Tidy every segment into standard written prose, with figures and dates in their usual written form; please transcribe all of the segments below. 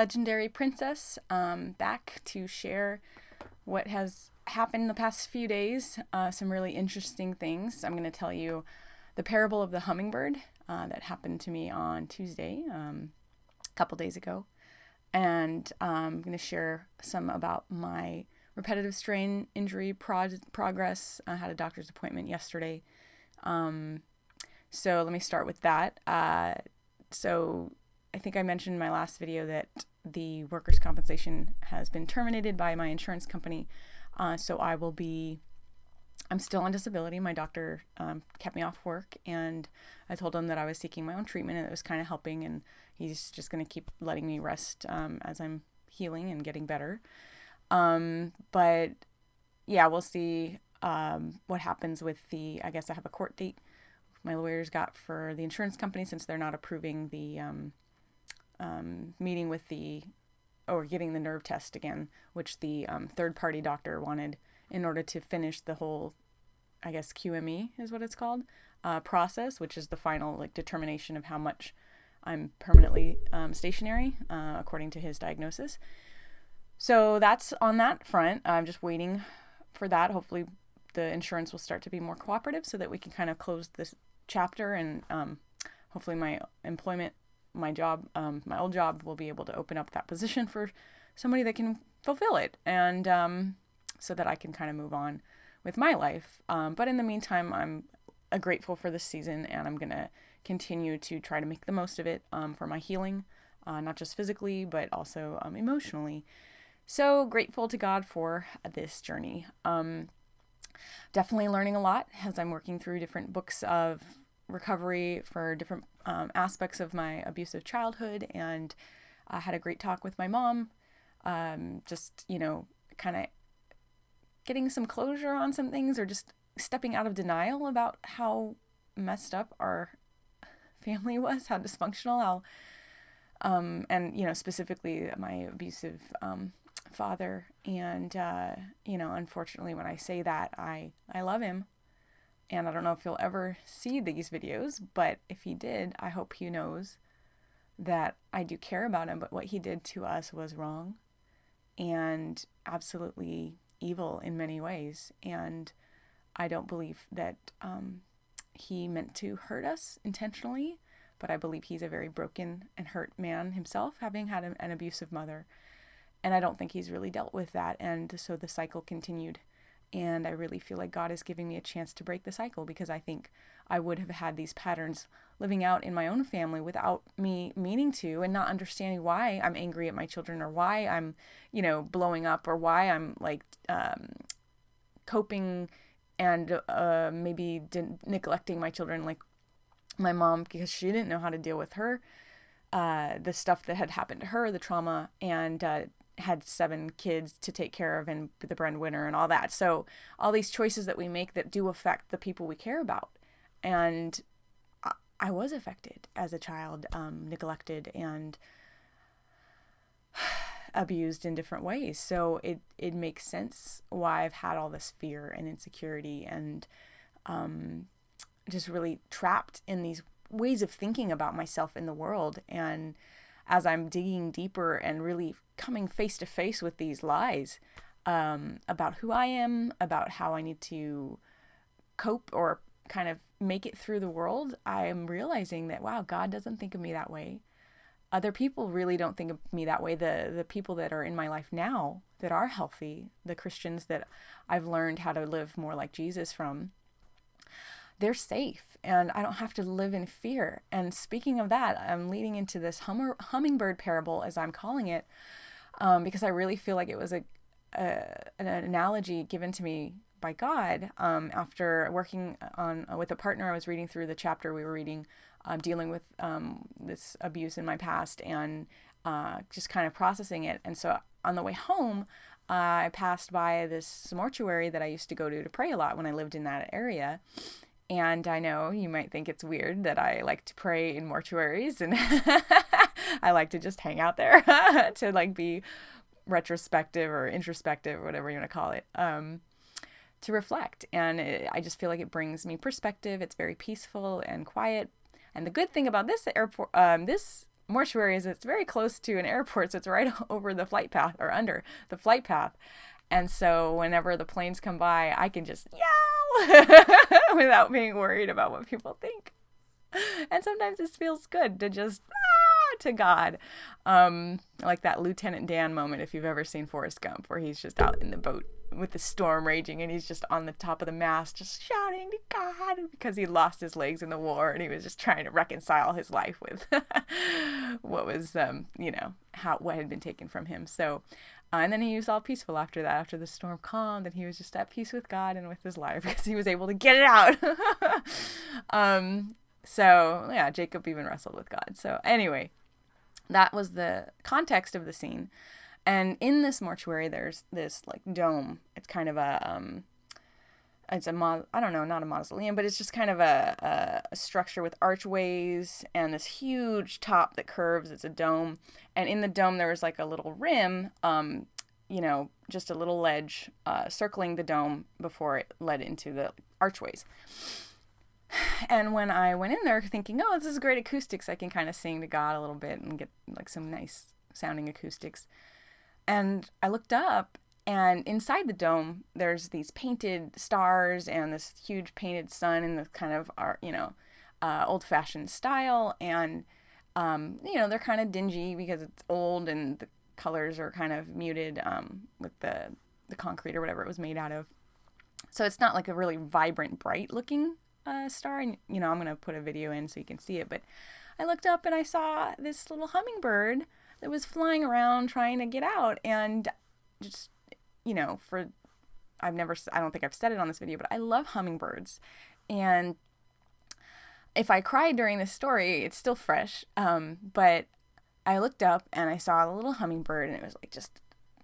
legendary princess, back to share what has happened the past few days. Some really interesting things. I'm going to tell you the parable of the hummingbird that happened to me on Tuesday, a couple days ago. And I'm going to share some about my repetitive strain injury progress. I had a doctor's appointment yesterday. So let me start with that. So I think I mentioned in my last video that the workers' compensation has been terminated by my insurance company. So I'm still on disability. My doctor kept me off work, and I told him that I was seeking my own treatment and it was kind of helping, and he's just going to keep letting me rest as I'm healing and getting better. But yeah, we'll see what happens with I guess I have a court date my lawyers got for the insurance company, since they're not approving the meeting with or getting the nerve test again, which the third-party doctor wanted in order to finish the whole, I guess QME is what it's called, process, which is the final determination of how much I'm permanently stationary, according to his diagnosis. So that's on that front. I'm just waiting for that. Hopefully the insurance will start to be more cooperative so that we can kind of close this chapter, and hopefully my job, my old job, will be able to open up that position for somebody that can fulfill it, and so that I can kind of move on with my life. But in the meantime, I'm grateful for this season, and I'm going to continue to try to make the most of it for my healing, not just physically, but also emotionally. So grateful to God for this journey. Definitely learning a lot as I'm working through different books of recovery for different aspects of my abusive childhood, and I had a great talk with my mom, just, kind of getting some closure on some things, or just stepping out of denial about how messed up our family was, how dysfunctional, and specifically my abusive father. And unfortunately, when I say that, I love him, and I don't know if he'll ever see these videos, but if he did, I hope he knows that I do care about him. But what he did to us was wrong and absolutely evil in many ways, and I don't believe that he meant to hurt us intentionally, but I believe he's a very broken and hurt man himself, having had an abusive mother. And I don't think he's really dealt with that. And so the cycle continued. And I really feel like God is giving me a chance to break the cycle, because I think I would have had these patterns living out in my own family without me meaning to, and not understanding why I'm angry at my children, or why I'm, blowing up, or why I'm coping and maybe neglecting my children, like my mom, because she didn't know how to deal with the stuff that had happened to her, the trauma, and had 7 kids to take care of, and the breadwinner and all that. So all these choices that we make that do affect the people we care about. And I was affected as a child, neglected and abused in different ways. So it makes sense why I've had all this fear and insecurity, and just really trapped in these ways of thinking about myself in the world. And as I'm digging deeper and really coming face to face with these lies about who I am, about how I need to cope or kind of make it through the world, I'm realizing that, wow, God doesn't think of me that way. Other people really don't think of me that way. The people that are in my life now that are healthy, the Christians that I've learned how to live more like Jesus from, they're safe, and I don't have to live in fear. And speaking of that, I'm leading into this hummingbird parable, as I'm calling it, because I really feel like it was an analogy given to me by God after working with a partner. I was reading through the chapter we were reading, dealing with this abuse in my past, and just kind of processing it. And so on the way home, I passed by this mortuary that I used to go to pray a lot when I lived in that area. And I know you might think it's weird that I like to pray in mortuaries, and I like to just hang out there to be retrospective or introspective, or whatever you want to call it, to reflect. And I just feel like it brings me perspective. It's very peaceful and quiet. And the good thing about this mortuary is it's very close to an airport, so it's right over the flight path or under the flight path. And so whenever the planes come by, I can just yell without being worried about what people think. And sometimes this feels good to just to God. Like that Lieutenant Dan moment, if you've ever seen Forrest Gump, where he's just out in the boat with the storm raging and he's just on the top of the mast just shouting to God because he lost his legs in the war and he was just trying to reconcile his life with what was what had been taken from him. So and then he was all peaceful after that, after the storm calmed, and he was just at peace with God and with his life because he was able to get it out. So yeah, Jacob even wrestled with God. So anyway, that was the context of the scene. And in this mortuary, there's this like dome. It's kind of a, I don't know, not a mausoleum, but it's just kind of a structure with archways and this huge top that curves. It's a dome. And in the dome, there was like a little rim, just a little ledge circling the dome before it led into the archways. And when I went in there thinking, oh, this is great acoustics, I can kind of sing to God a little bit and get like some nice sounding acoustics. And I looked up, and inside the dome, there's these painted stars and this huge painted sun in the kind of old-fashioned style. And, they're kind of dingy because it's old and the colors are kind of muted with the concrete or whatever it was made out of. So it's not like a really vibrant, bright-looking star. And, I'm going to put a video in so you can see it. But I looked up and I saw this little hummingbird that was flying around trying to get out, and just, I don't think I've said it on this video, but I love hummingbirds. And if I cried during this story, it's still fresh. But I looked up and I saw a little hummingbird, and it was like just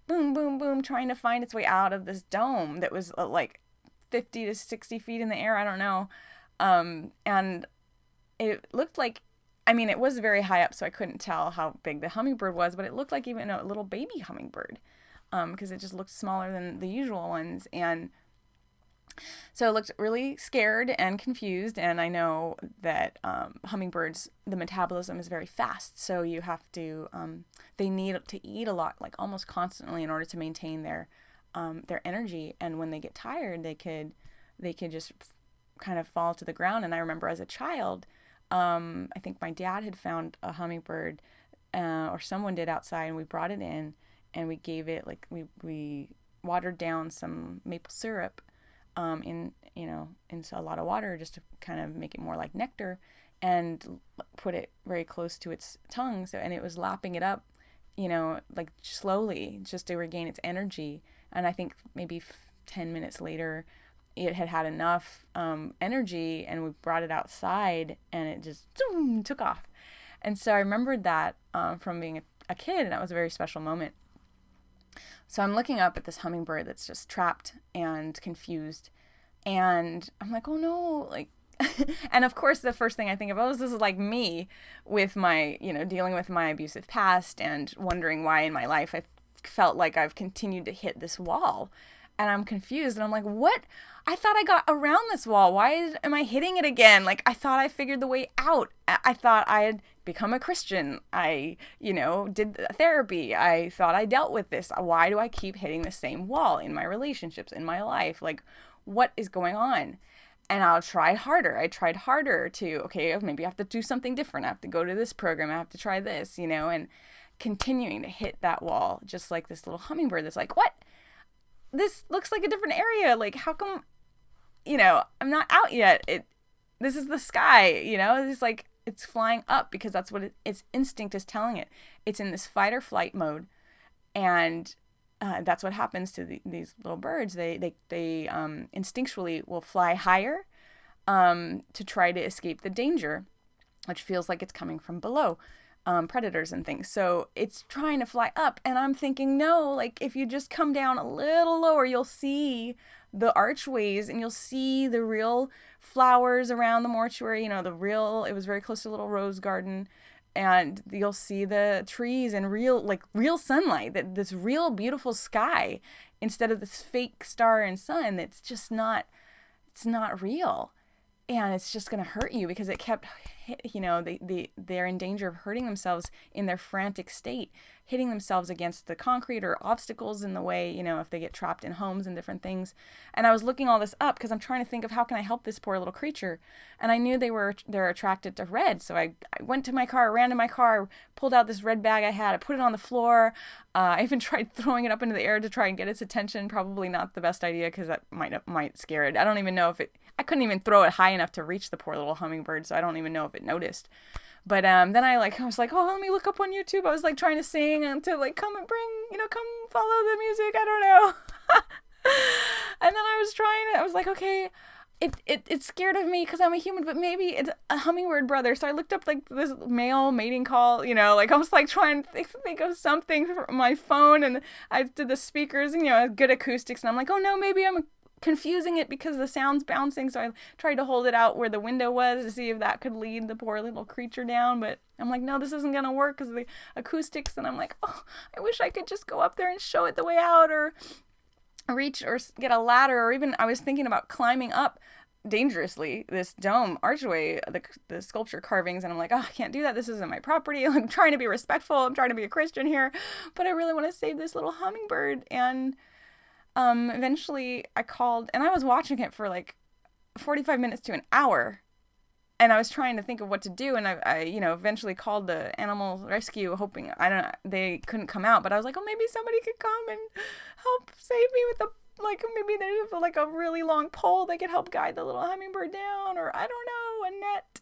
boom, boom, boom, trying to find its way out of this dome that was like 50 to 60 feet in the air. I don't know. And it looked like, it was very high up, so I couldn't tell how big the hummingbird was, but it looked like even a little baby hummingbird, because it just looked smaller than the usual ones. And so it looked really scared and confused. And I know that hummingbirds, the metabolism is very fast, so you have to, they need to eat a lot, like almost constantly, in order to maintain their energy. And when they get tired, they could just kind of fall to the ground. And I remember as a child, I think my dad had found a hummingbird, or someone did outside, and we brought it in and we gave it, like, we watered down some maple syrup, in a lot of water just to kind of make it more like nectar, and put it very close to its tongue. So, and it was lapping it up, like slowly just to regain its energy. And I think maybe 10 minutes later, it had enough energy, and we brought it outside, and it just took off. And so I remembered that from being a kid, and that was a very special moment. So I'm looking up at this hummingbird that's just trapped and confused, and I'm like, oh no, like, and of course the first thing I think of, this is like me with my, dealing with my abusive past and wondering why in my life I felt like I've continued to hit this wall. And I'm confused, and I'm like, what? I thought I got around this wall. Why am I hitting it again? Like, I thought I figured the way out. I thought I had become a Christian. I, did therapy. I thought I dealt with this. Why do I keep hitting the same wall in my relationships, in my life? Like, what is going on? And I'll try harder. I tried harder to, okay, maybe I have to do something different. I have to go to this program. I have to try this, and continuing to hit that wall, just like this little hummingbird that's like, what? This looks like a different area. Like, how come, I'm not out yet? This is the sky, it's like, it's flying up because that's what its instinct is telling it. It's in this fight or flight mode. And that's what happens to these little birds. They instinctually will fly higher to try to escape the danger, which feels like it's coming from below. Predators and things. So it's trying to fly up, and I'm thinking, no, like, if you just come down a little lower, you'll see the archways, and you'll see the real flowers around the mortuary, it was very close to a little rose garden, and you'll see the trees and real sunlight, this real beautiful sky, instead of this fake star and sun that's just not, it's not real. and it's just going to hurt you, because it kept, they're in danger of hurting themselves in their frantic state, hitting themselves against the concrete or obstacles in the way, if they get trapped in homes and different things. And I was looking all this up because I'm trying to think of how can I help this poor little creature. And I knew they're attracted to red. So I went to my car, ran to my car, pulled out this red bag I had, I put it on the floor. I even tried throwing it up into the air to try and get its attention. Probably not the best idea, because that might scare it. I don't even know if I couldn't even throw it high enough to reach the poor little hummingbird, so I don't even know if it noticed. But then I was like, oh, let me look up on YouTube. I was like trying to sing to like come follow the music. I don't know. And then I was like, okay, it's scared of me because I'm a human, but maybe it's a hummingbird brother. So I looked up like this male mating call, like I was like trying to think of something for my phone, and I did the speakers, good acoustics, and I'm like, oh no, maybe I'm confusing it because the sound's bouncing. So I tried to hold it out where the window was to see if that could lead the poor little creature down, but I'm like, no, this isn't gonna work because of the acoustics. And I'm like, oh, I wish I could just go up there and show it the way out, or reach or get a ladder, or even I was thinking about climbing up dangerously this dome archway, the sculpture carvings, and I'm like, oh, I can't do that, this isn't my property. I'm trying to be respectful, I'm trying to be a Christian here, but I really want to save this little hummingbird. And eventually I called, and I was watching it for like 45 minutes to an hour, and I was trying to think of what to do, and I eventually called the animal rescue, hoping, they couldn't come out, but I was like, oh, maybe somebody could come and help save me with maybe there's like a really long pole that could help guide the little hummingbird down, or I don't know, a net.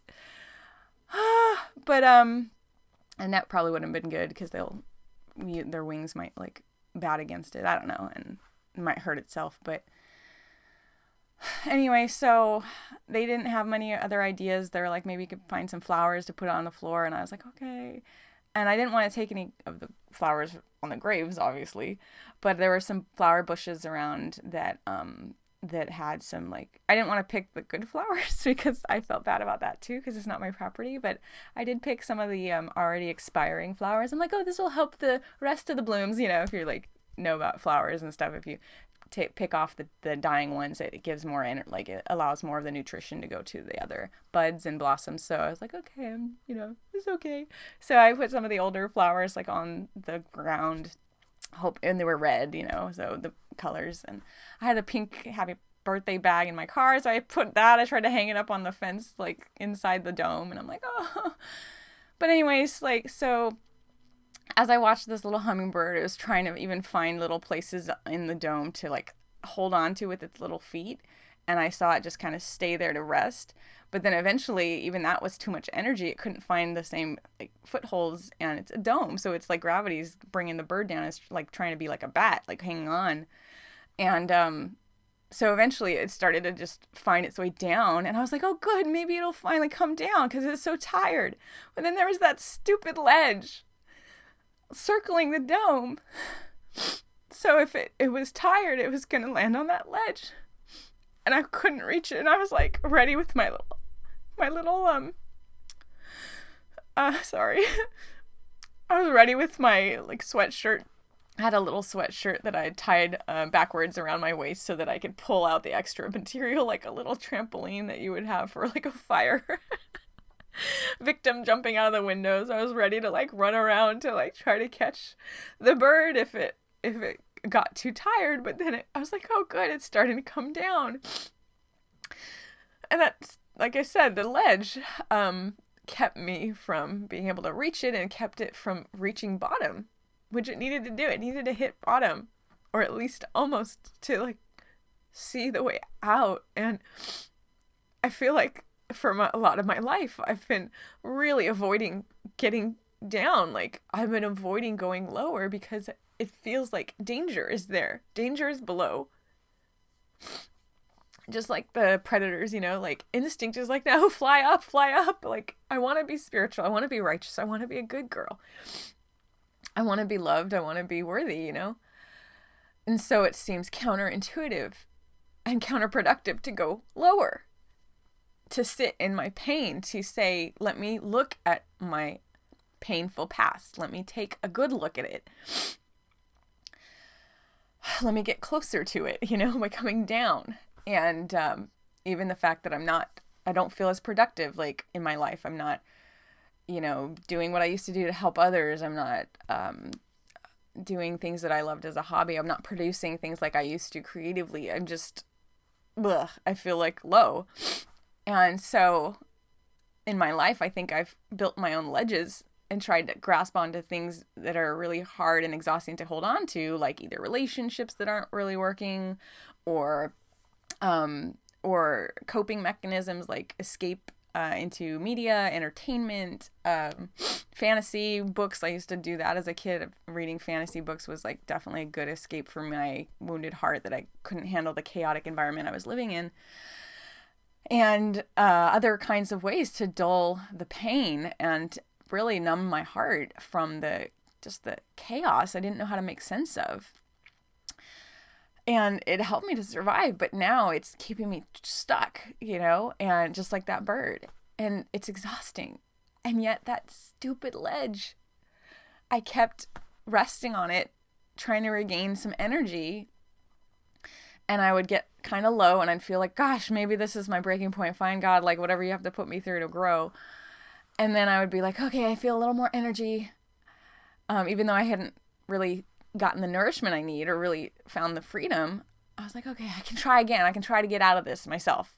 But a net probably wouldn't have been good, because their wings might like bat against it, I don't know, and it might hurt itself. But anyway, so they didn't have many other ideas. They were like, maybe you could find some flowers to put on the floor, and I was like, okay. And I didn't want to take any of the flowers on the graves, obviously, but there were some flower bushes around that had some, like, I didn't want to pick the good flowers because I felt bad about that too, because it's not my property, but I did pick some of the already expiring flowers. I'm like, oh, this will help the rest of the blooms, if you're like know about flowers and stuff. If you pick off the dying ones, it gives more it allows more of the nutrition to go to the other buds and blossoms. So I was like, okay, it's okay. So I put some of the older flowers like on the ground, and they were red, so the colors. And I had a pink happy birthday bag in my car, so I put that. I tried to hang it up on the fence, like inside the dome, and I'm like, oh. But anyways, like, so as I watched this little hummingbird, it was trying to even find little places in the dome to like hold on to with its little feet. And I saw it just kind of stay there to rest. But then eventually, even that was too much energy. It couldn't find the same like footholds, and it's a dome. So it's like gravity's bringing the bird down. It's like trying to be like a bat, like hanging on. And so eventually it started to just find its way down. And I was like, oh, good, maybe it'll finally come down because it's so tired. But then there was that stupid ledge circling the dome. So if it was tired, it was gonna land on that ledge, and I couldn't reach it. And I was like ready with my little sorry, I was ready with my like sweatshirt. I had a little sweatshirt that I had tied backwards around my waist so that I could pull out the extra material, like a little trampoline that you would have for like a fire victim jumping out of the windows. I was ready to like run around to like try to catch the bird if it got too tired. But then I was like, oh good, it's starting to come down. And that's, like I said, the ledge kept me from being able to reach it, and kept it from reaching bottom, which it needed to do. It needed to hit bottom, or at least almost, to like see the way out. And I feel like for a lot of my life, I've been really avoiding getting down. Like, I've been avoiding going lower because it feels like danger is there. Danger is below. Just like the predators, like instinct is like, no, fly up, fly up. Like, I want to be spiritual. I want to be righteous. I want to be a good girl. I want to be loved. I want to be worthy, And so it seems counterintuitive and counterproductive to go lower, to sit in my pain, to say, let me look at my painful past. Let me take a good look at it. Let me get closer to it, by coming down. And even the fact that I'm not I don't feel as productive, like, in my life. I'm not, doing what I used to do to help others. I'm not doing things that I loved as a hobby. I'm not producing things like I used to creatively. I'm just, I feel like low. And so in my life, I think I've built my own ledges and tried to grasp onto things that are really hard and exhausting to hold on to, like either relationships that aren't really working, or coping mechanisms like escape into media, entertainment, fantasy books. I used to do that as a kid. Reading fantasy books was like definitely a good escape for my wounded heart that I couldn't handle the chaotic environment I was living in. And other kinds of ways to dull the pain and really numb my heart from the chaos I didn't know how to make sense of. And it helped me to survive, but now it's keeping me stuck, and just like that bird. And it's exhausting. And yet that stupid ledge, I kept resting on it, trying to regain some energy. And I would get kind of low and I'd feel like, gosh, maybe this is my breaking point. Fine, God, like whatever you have to put me through to grow. And then I would be like, okay, I feel a little more energy. Even though I hadn't really gotten the nourishment I need or really found the freedom, I was like, okay, I can try again. I can try to get out of this myself.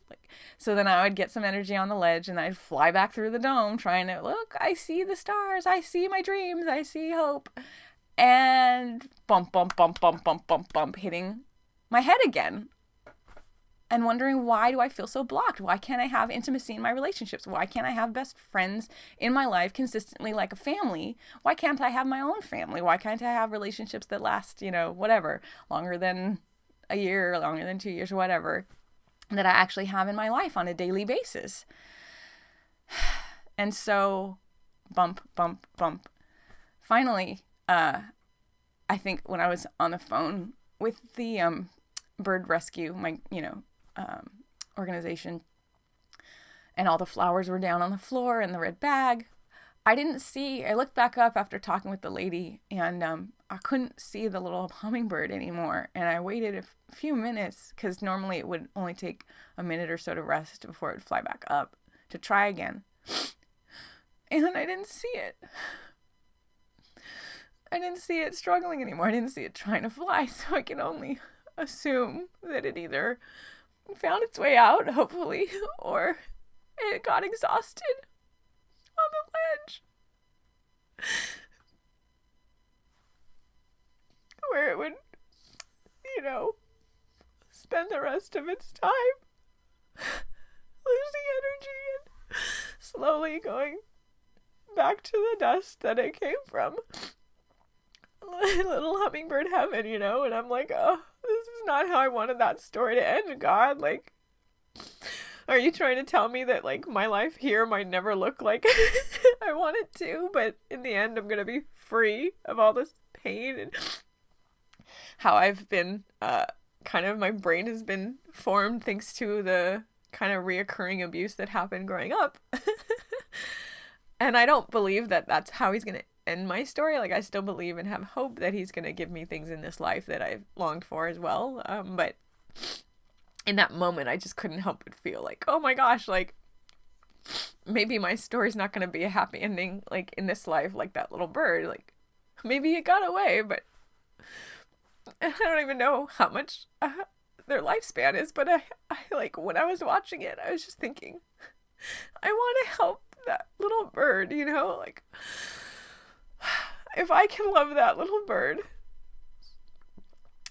So then I would get some energy on the ledge and I'd fly back through the dome trying to, look, I see the stars. I see my dreams. I see hope. And bump, bump, bump, bump, bump, bump, bump, hitting my head again. And wondering, why do I feel so blocked? Why can't I have intimacy in my relationships? Why can't I have best friends in my life consistently like a family? Why can't I have my own family? Why can't I have relationships that last, whatever, longer than a year, longer than 2 years, or whatever, that I actually have in my life on a daily basis? And so, bump, bump, bump. Finally, I think when I was on the phone with the bird rescue, my, organization, and all the flowers were down on the floor in the red bag, I looked back up after talking with the lady, and I couldn't see the little hummingbird anymore. And I waited a few minutes, because normally it would only take a minute or so to rest before it would fly back up, to try again. And I didn't see it. I didn't see it struggling anymore. I didn't see it trying to fly, so I can only assume that it either found its way out, hopefully, or it got exhausted on the ledge, where it would, spend the rest of its time losing energy and slowly going back to the dust that it came from. Little hummingbird heaven, and I'm like, oh, this is not how I wanted that story to end, God. Like, are you trying to tell me that, like, my life here might never look like I want it to, but in the end I'm gonna be free of all this pain? And how I've been, my brain has been formed thanks to the kind of reoccurring abuse that happened growing up. And I don't believe that that's how he's gonna end my story. Like, I still believe and have hope that he's gonna give me things in this life that I've longed for as well. But in that moment, I just couldn't help but feel like, oh my gosh, like, maybe my story's not gonna be a happy ending, like, in this life, like that little bird. Like, maybe it got away, but I don't even know how much their lifespan is. But I like, when I was watching it, I was just thinking, I want to help that little bird, like, if I can love that little bird,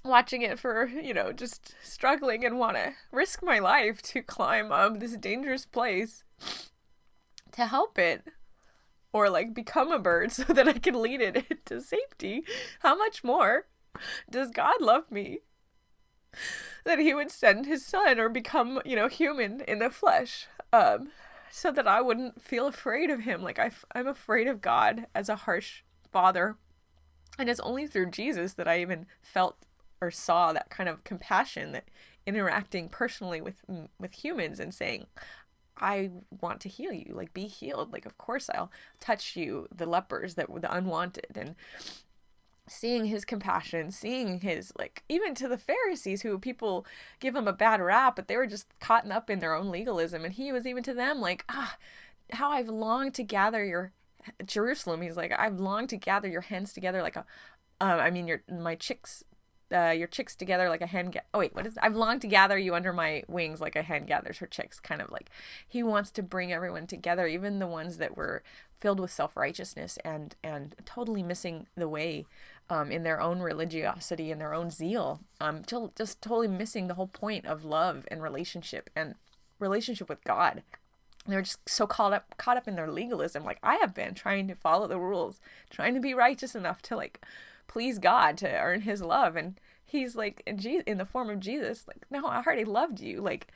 watching it for, just struggling and want to risk my life to climb up this dangerous place to help it, or like become a bird so that I can lead it into safety, how much more does God love me that he would send his son or become, human in the flesh, so that I wouldn't feel afraid of him. Like, I'm afraid of God as a harsh father, and it's only through Jesus that I even felt or saw that kind of compassion, that interacting personally with humans and saying, I want to heal you, like, be healed. Like, of course I'll touch you, the lepers that were the unwanted. And seeing his compassion, seeing his, like, even to the Pharisees, who people give him a bad rap, but they were just caught up in their own legalism. And he was even to them like, how I've longed to gather your Jerusalem. He's like, I've longed to gather your hens together like a, your chicks together like a hen. I've longed to gather you under my wings like a hen gathers her chicks. Kind of like he wants to bring everyone together, even the ones that were filled with self-righteousness and totally missing the way in their own religiosity and their own zeal, just totally missing the whole point of love and relationship with God. They're just so caught up in their legalism, like I have been, trying to follow the rules, trying to be righteous enough to like please God, to earn his love. And he's like, in the form of Jesus, like, no, I already loved you. Like,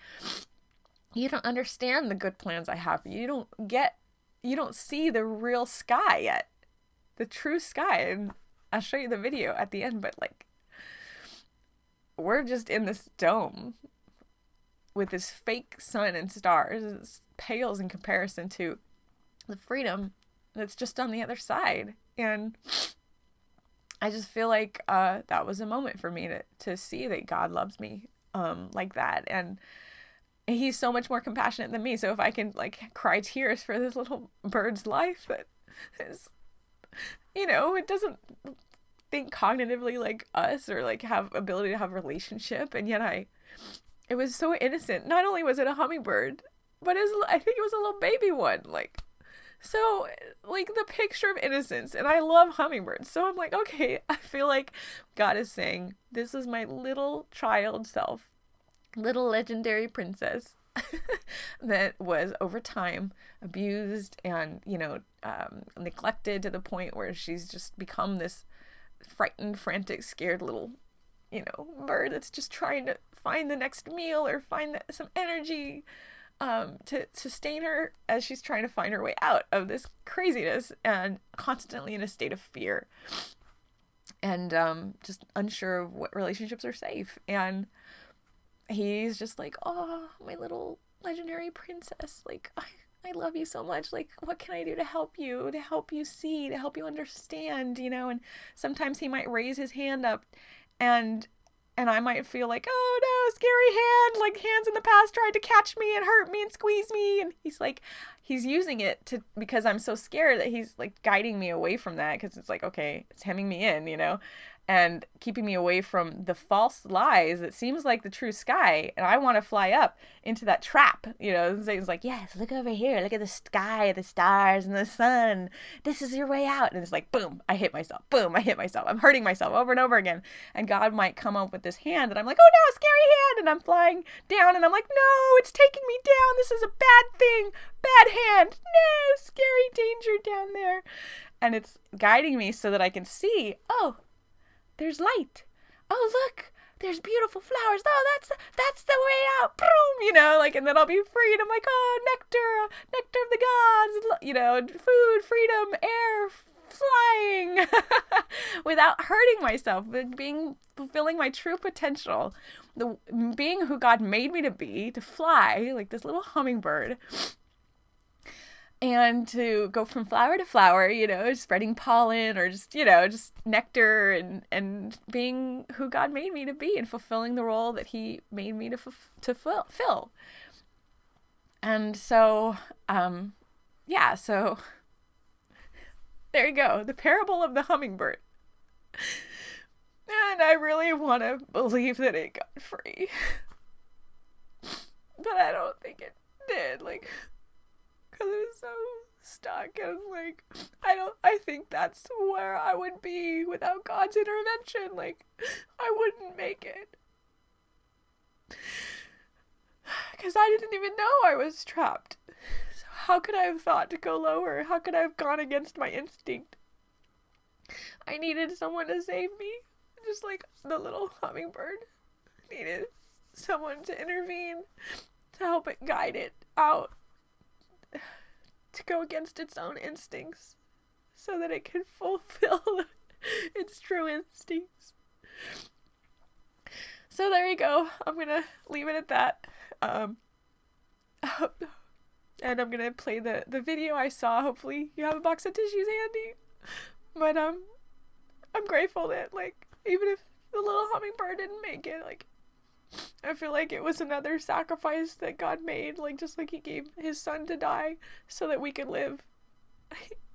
you don't understand the good plans I have. You don't see the real sky yet, the true sky. And I'll show you the video at the end, but like, we're just in this dome with this fake sun and stars. It pales in comparison to the freedom that's just on the other side. And I just feel like that was a moment for me to see that God loves me like that. And he's so much more compassionate than me. So if I can like cry tears for this little bird's life that is, it doesn't think cognitively like us or like have ability to have a relationship. And yet it was so innocent. Not only was it a hummingbird, but I think it was a little baby one. Like, so like the picture of innocence. And I love hummingbirds. So I'm like, okay, I feel like God is saying, this is my little child self, little legendary princess that was over time abused and, neglected to the point where she's just become this frightened, frantic, scared little, bird that's just trying to find the next meal or find some energy to sustain her as she's trying to find her way out of this craziness and constantly in a state of fear and just unsure of what relationships are safe. And he's just like, oh, my little legendary princess, like, I love you so much. Like, what can I do to help you see, to help you understand, And sometimes he might raise his hand up and I might feel like, oh no, scary hand, like hands in the past tried to catch me and hurt me and squeeze me. And he's using it because I'm so scared that he's like guiding me away from that. Cause it's like, okay, it's hemming me in, and keeping me away from the false lies that seems like the true sky. And I want to fly up into that trap, and so it's like, yes, look over here. Look at the sky, the stars and the sun. This is your way out. And it's like, boom, I hit myself. Boom, I hit myself. I'm hurting myself over and over again. And God might come up with this hand and I'm like, oh no, scary hand. And I'm flying down and I'm like, no, it's taking me down. This is a bad thing. Bad hand. No, scary danger down there. And it's guiding me so that I can see, oh, there's light. Oh, look, there's beautiful flowers. Oh, that's the way out. Boom, and then I'll be free. And I'm like, oh, nectar of the gods, food, freedom, air, flying, without hurting myself, but fulfilling my true potential, being who God made me to be, to fly like this little hummingbird. And to go from flower to flower, spreading pollen or just nectar and being who God made me to be and fulfilling the role that he made me to fulfill. And so, so there you go. The parable of the hummingbird. And I really want to believe that it got free. But I don't think it did. Because it was so stuck and I think that's where I would be without God's intervention. I wouldn't make it. Because I didn't even know I was trapped. So how could I have thought to go lower? How could I have gone against my instinct? I needed someone to save me. Just like the little hummingbird needed someone to intervene, to help it guide it out, to go against its own instincts so that it can fulfill its true instincts. So there you go. I'm going to leave it at that. And I'm going to play the video I saw. Hopefully you have a box of tissues handy. But I'm grateful that, like, even if the little hummingbird didn't make it, like, I feel like it was another sacrifice that God made, like, just like he gave his son to die so that we could live.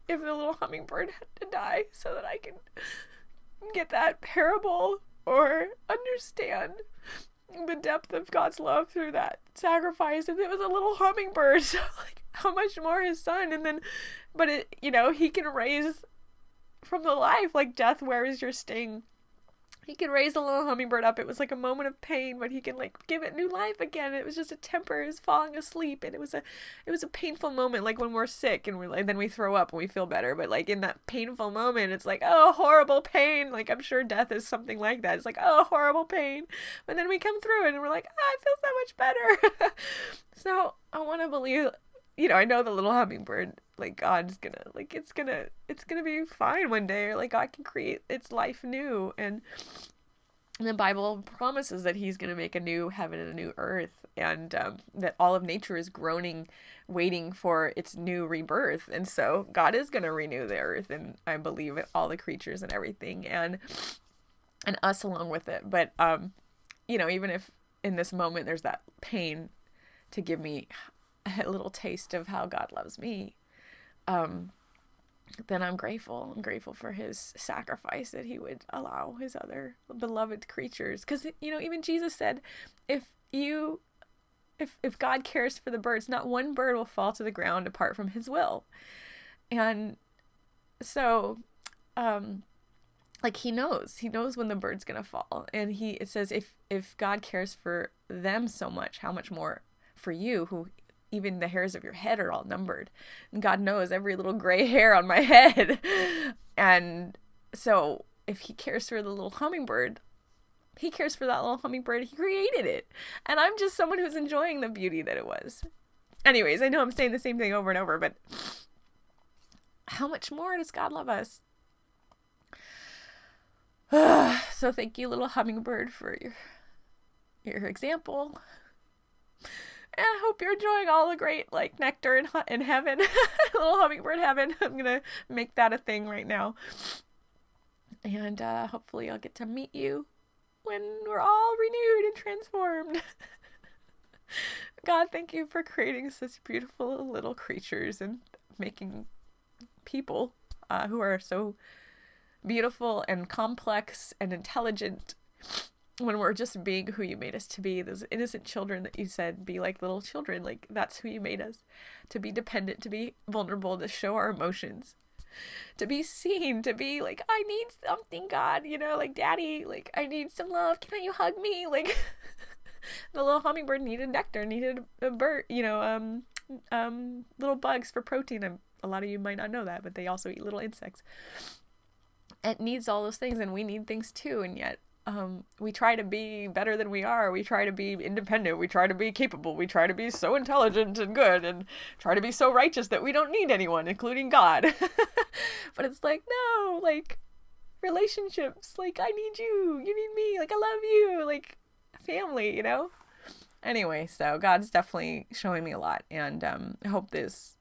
If the little hummingbird had to die so that I can get that parable or understand the depth of God's love through that sacrifice, and it was a little hummingbird, so, like, how much more his son? And then, but it, you know, he can raise from the life, like, death, where is your sting? He can raise the little hummingbird up. It was like a moment of pain, but he can, like, give it new life again. It was just a temper. It was falling asleep, and it was a painful moment, like when we're sick and then we throw up and we feel better. But, like, in that painful moment, it's like, oh, horrible pain. Like, I'm sure death is something like that. It's like, oh, horrible pain. But then we come through it and we're like, oh, I feel so much better. So I want to believe, you know, I know the little hummingbird, like, God's gonna, like, it's gonna be fine one day, or, like, God can create its life new, and the Bible promises that he's gonna make a new heaven and a new earth, and that all of nature is groaning, waiting for its new rebirth, and so God is gonna renew the earth, and I believe it, all the creatures and everything, and us along with it. But you know, even if in this moment there's that pain, to give me a little taste of how God loves me, then I'm grateful. I'm grateful for his sacrifice, that he would allow his other beloved creatures. Because, you know, even Jesus said, if God cares for the birds, not one bird will fall to the ground apart from his will. And so, like, he knows when the bird's gonna fall. And it says, if God cares for them so much, how much more for you, who even the hairs of your head are all numbered, and God knows every little gray hair on my head. And so if he cares for the little hummingbird, he cares for that little hummingbird. He created it, and I'm just someone who's enjoying the beauty that it was. Anyways, I know I'm saying the same thing over and over, but how much more does God love us? So thank you, little hummingbird, for your example. And I hope you're enjoying all the great, like, nectar in heaven. Little hummingbird heaven. I'm going to make that a thing right now. And hopefully I'll get to meet you when we're all renewed and transformed. God, thank you for creating such beautiful little creatures and making people who are so beautiful and complex and intelligent, when we're just being who you made us to be, those innocent children that you said, be like little children. Like, that's who you made us, to be dependent, to be vulnerable, to show our emotions, to be seen, to be like, I need something, God, you know, like, Daddy, like, I need some love. Can you hug me? Like, the little hummingbird needed nectar, needed a bird, you know, little bugs for protein. A lot of you might not know that, but they also eat little insects. It needs all those things, and we need things too, and yet we try to be better than we are. We try to be independent. We try to be capable. We try to be so intelligent and good, and try to be so righteous that we don't need anyone, including God. But it's like, no, like, relationships, like, I need you, you need me, like, I love you, like, family, you know? Anyway, so God's definitely showing me a lot, and I hope this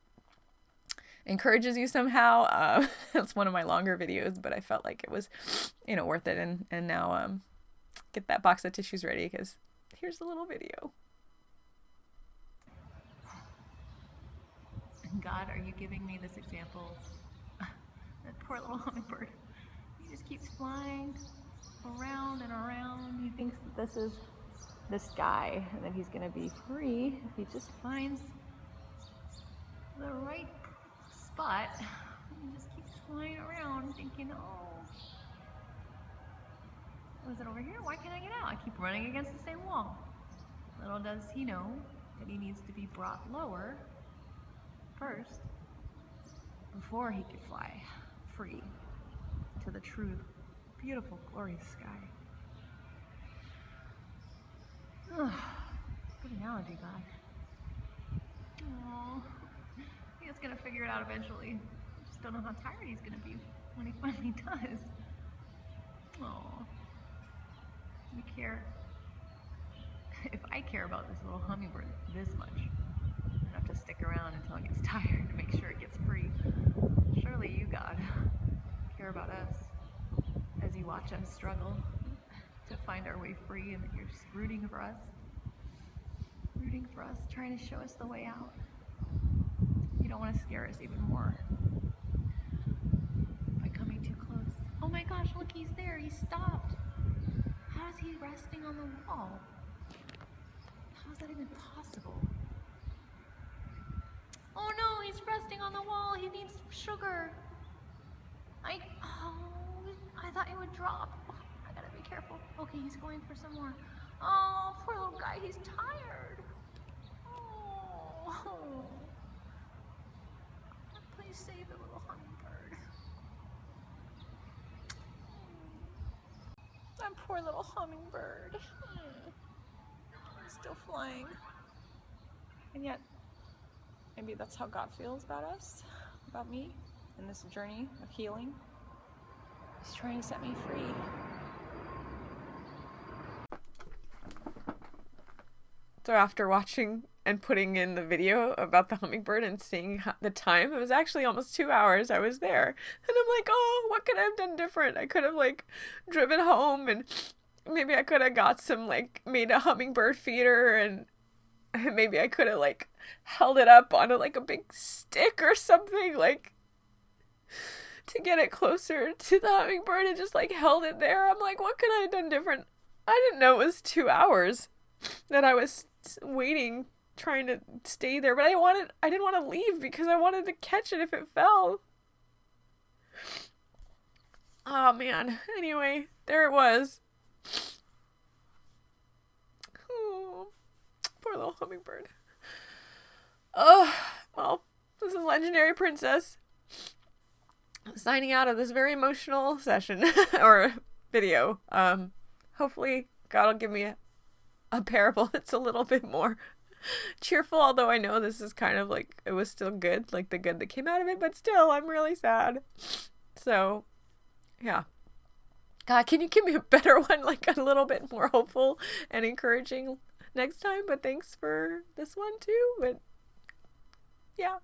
encourages you somehow. It's one of my longer videos, but I felt like it was, you know, worth it. And now get that box of tissues ready, because here's a little video. God, are you giving me this example? That poor little hummingbird. He just keeps flying around and around. He thinks that this is the sky, and that he's going to be free if he just finds the right spot. He just keeps flying around thinking, oh, was it over here? Why can't I get out? I keep running against the same wall. Little does he know that he needs to be brought lower first before he could fly free to the true, beautiful, glorious sky. Good analogy, God. Aww. He's gonna figure it out eventually. I just don't know how tired he's gonna be when he finally does. Oh, we care. If I care about this little hummingbird this much, I have to stick around until it gets tired to make sure it gets free. Surely you, God, care about us. watch us struggle to find our way free, and that you're just rooting for us, trying to show us the way out. You don't want to scare us even more by coming too close. Oh my gosh, look, he's there. He stopped. How is he resting on the wall? How is that even possible? Oh no, he's resting on the wall. He needs sugar. I thought he would drop. I gotta be careful. Okay, he's going for some more. Oh, poor little guy, he's tired. Oh. Please save the little hummingbird. That poor little hummingbird. He's still flying. And yet, maybe that's how God feels about us, about me, in this journey of healing. He's trying to set me free. So after watching and putting in the video about the hummingbird and seeing the time, it was actually almost 2 hours I was there. And I'm like, oh, what could I have done different? I could have like driven home, and maybe I could have got some, like, made a hummingbird feeder, and maybe I could have like held it up onto like a big stick or something, like, to get it closer to the hummingbird, and just like held it there. I'm like, what could I have done different? I didn't know it was 2 hours that I was waiting, trying to stay there, but I didn't want to leave because I wanted to catch it if it fell. Oh man. Anyway, there it was. Oh, poor little hummingbird. Oh, well, this is Legendary Princess signing out of this very emotional session or video. Hopefully God will give me a parable that's a little bit more cheerful, although I know this is kind of like, it was still good, like the good that came out of it, but still I'm really sad. So yeah, God, can you give me a better one, like a little bit more hopeful and encouraging next time? But thanks for this one too. But yeah,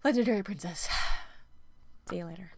Legendary Princess, see you later.